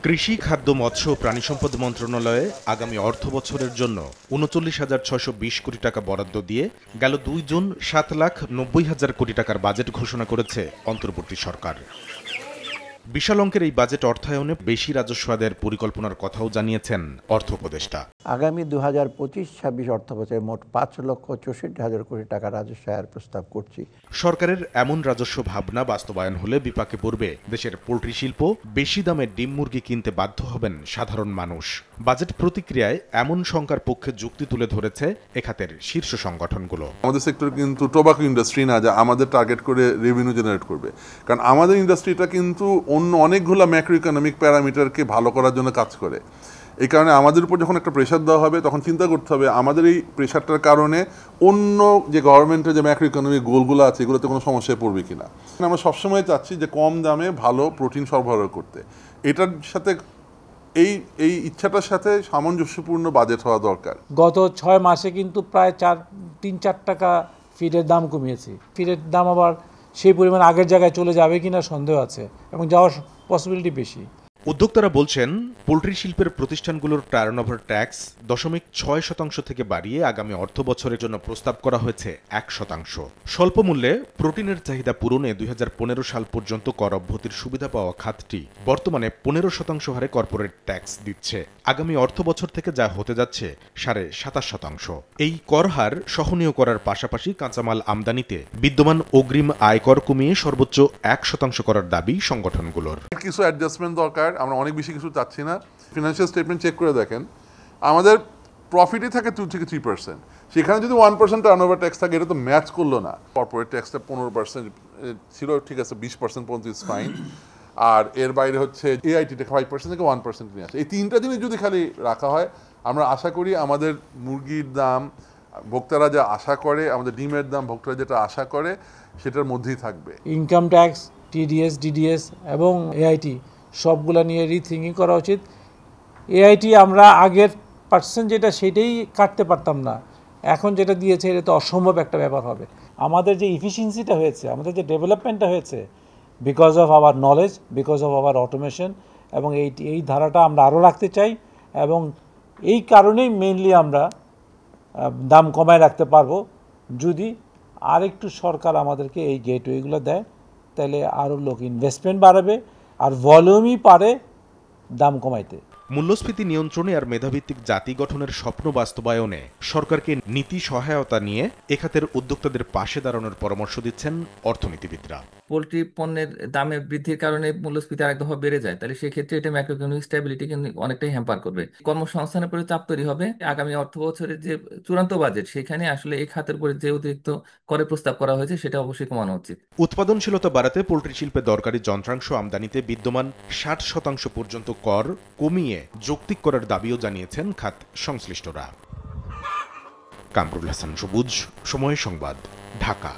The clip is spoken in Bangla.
কৃষি, খাদ্য, মৎস্য ও প্রাণী সম্পদ মন্ত্রণালয়ে আগামী অর্থবছরের জন্য ৩৯,৬২০ কোটি টাকা বরাদ্দ দিয়ে গেল ২ জুন ৭,৯০,০০০ কোটি টাকার বাজেট ঘোষণা করেছে অন্তর্বর্তী সরকার। বিশাল অঙ্কের এই বাজেট অর্থায়নে বেশি রাজস্ব আদায়ের পরিকল্পনার কথাও জানিয়েছেন অর্থ উপদেষ্টা। আগামী ২০২৫-২৬ অর্থবছরে মোট ৫,৬৪,০০০ কোটি টাকা রাজস্ব আয়ের প্রস্তাব করছি। সরকারের এমন রাজস্ব ভাবনা বাস্তবায়ন হলে বিপাকে পড়বে দেশের পোল্ট্রি শিল্প, বেশি দামে ডিম মুরগি কিনতে বাধ্য হবেন সাধারণ মানুষ। বাজেট প্রতিক্রিয়ায় এমন শঙ্কার পক্ষে যুক্তি তুলে ধরেছে এ খাতের শীর্ষ সংগঠনগুলো। আমাদের সেক্টর কিন্তু টোবাকো ইন্ডাস্ট্রি না, যা আমাদের টার্গেট করে রেভিনিউ জেনারেট করবে, কারণ আমাদের ইন্ডাস্ট্রিটা কিন্তু অন্য অনেকগুলো ম্যাক্রো ইকোনমিক প্যারামিটারকে ভালো করার জন্য কাজ করে। এই কারণে আমাদের উপর যখন একটা প্রেশার দেওয়া হবে তখন চিন্তা করতে হবে আমাদের এই প্রেশারটার কারণে অন্য যে গভর্নমেন্টের যে ম্যাক্রো ইকোনমিক গোলগুলো আছে এগুলোতে কোনো সমস্যায় পড়বে কিনা। আমরা সবসময় চাচ্ছি যে কম দামে ভালো প্রোটিন সরবরাহ করতে। এটার সাথে এই ইচ্ছাটার সাথে সামঞ্জস্যপূর্ণ বাজেট হওয়া দরকার। গত ৬ মাসে কিন্তু প্রায় ৩-৪ টাকা ফিডের দাম কমিয়েছে। ফিডের দাম আবার সেই পরিমাণ আগের জায়গায় চলে যাবে কিনা সন্দেহ আছে এবং যাওয়ার পসিবিলিটি বেশি। উদ্যোক্তারা বলছেন, পোল্ট্রি শিল্পের প্রতিষ্ঠানগুলোর টার্নওভার ট্যাক্স 0.৬% থেকে বাড়িয়ে আগামী অর্থ বছরের জন্য প্রস্তাব করা হয়েছে 1%। স্বল্প মূল্যে প্রোটিনের চাহিদা পূরণে ২০১৫ সাল পর্যন্ত কর অব্যাহতির সুবিধা পাওয়া খাতটি বর্তমানে 15% হারে কর্পোরেট ট্যাক্স দিচ্ছে। আগামী অর্থ বছর থেকে যা হতে যাচ্ছে 27.৫%। এই কর হার সহনীয় করার পাশাপাশি কাঁচামাল আমদানিতে বিদ্যমান অগ্রিম আয়কর কমিয়ে সর্বোচ্চ 1% করার দাবি সংগঠনগুলোর। কিছু অ্যাডজাস্টমেন্ট দরকার, আমরা অনেক বেশি কিছু চাচ্ছি না। ফিনান্সিয়াল স্টেটমেন্ট চেক করে দেখেন, আমাদের প্রফিটই থাকে 2 থেকে 3%, সেখানে যদি 1% টার্নওভার ট্যাক্স থাকে এটা তো ম্যাচ করলো না। কর্পোরেট ট্যাক্সটা 15% ছিল, ঠিক আছে, 20% পর্যন্ত ইজ ফাইন। আর এর বাইরে হচ্ছে এআইটিটা 5% থেকে 1% নিয়ে আসে। এই তিনটা জিনিস যদি খালি রাখা হয়, আমরা আশা করি আমাদের মুরগির দাম ভোক্তারা যা আশা করে, আমাদের ডিমের দাম ভোক্তারা যেটা আশা করে সেটার মধ্যেই থাকবে। ইনকাম ট্যাক্স, টিডিএস, ডিডিএস এবং এআইটি সবগুলা নিয়ে রিথিঙ্কিং করা উচিত। এআইটি আমরা আগের পার্সেন্ট যেটা সেটাই কাটতে পারতাম না, এখন যেটা দিয়েছে এটা তো অসম্ভব একটা ব্যাপার হবে। আমাদের যে ইফিসিয়েন্সিটা হয়েছে, আমাদের যে ডেভেলপমেন্টটা হয়েছে, because of our knowledge, because of our automation, এবং এই ধারাটা আমরা আরও রাখতে চাই এবং এই কারণেই মেইনলি আমরা দাম কমায় রাখতে পারবো যদি আরেকটু সরকার আমাদেরকে এই গেটওয়েগুলো দেয়, তাহলে আরও লোক ইনভেস্টমেন্ট বাড়াবে আর ভলিউমই পারে দাম কমাইতে। মূল্যস্ফীতি নিয়ন্ত্রণে আর মেধাভিত্তিক জাতি গঠনের স্বপ্ন বাস্তবায়নে সরকারকে নীতি সহায়তা নিয়ে এ খাতের উদ্যোক্তাদের পাশে দাঁড়ানোর পরামর্শ দিচ্ছেন অর্থনীতিবিদরা। পোল্ট্রি পণ্যের দামের বৃদ্ধির কারণে মূল্যস্ফীতি আরেক দফা বেড়ে যায়, তাহলে সেক্ষেত্রে এটা ম্যাক্রো ইকোনমিক স্ট্যাবিলিটি কিন্তু অনেকটাই হ্যাম্পার করবে। কর্মসংস্থানের উপরে চাপ তৈরি হবে। আগামী অর্থ বছরের যে চূড়ান্ত বাজেট, সেখানে আসলে এই খাতের উপরে যে অতিরিক্ত করে প্রস্তাব করা হয়েছে সেটা অবশ্যই কমানো উচিত। উৎপাদনশীলতা বাড়াতে পোল্ট্রি শিল্পে দরকারি যন্ত্রাংশ আমদানিতে বিদ্যমান 60% পর্যন্ত কর কমিয়ে যৌক্তিক করার দাবিও জানিয়েছেন খাত সংশ্লিষ্টরা। কামরুল হাসান সবুজ, সময় সংবাদ, ঢাকা।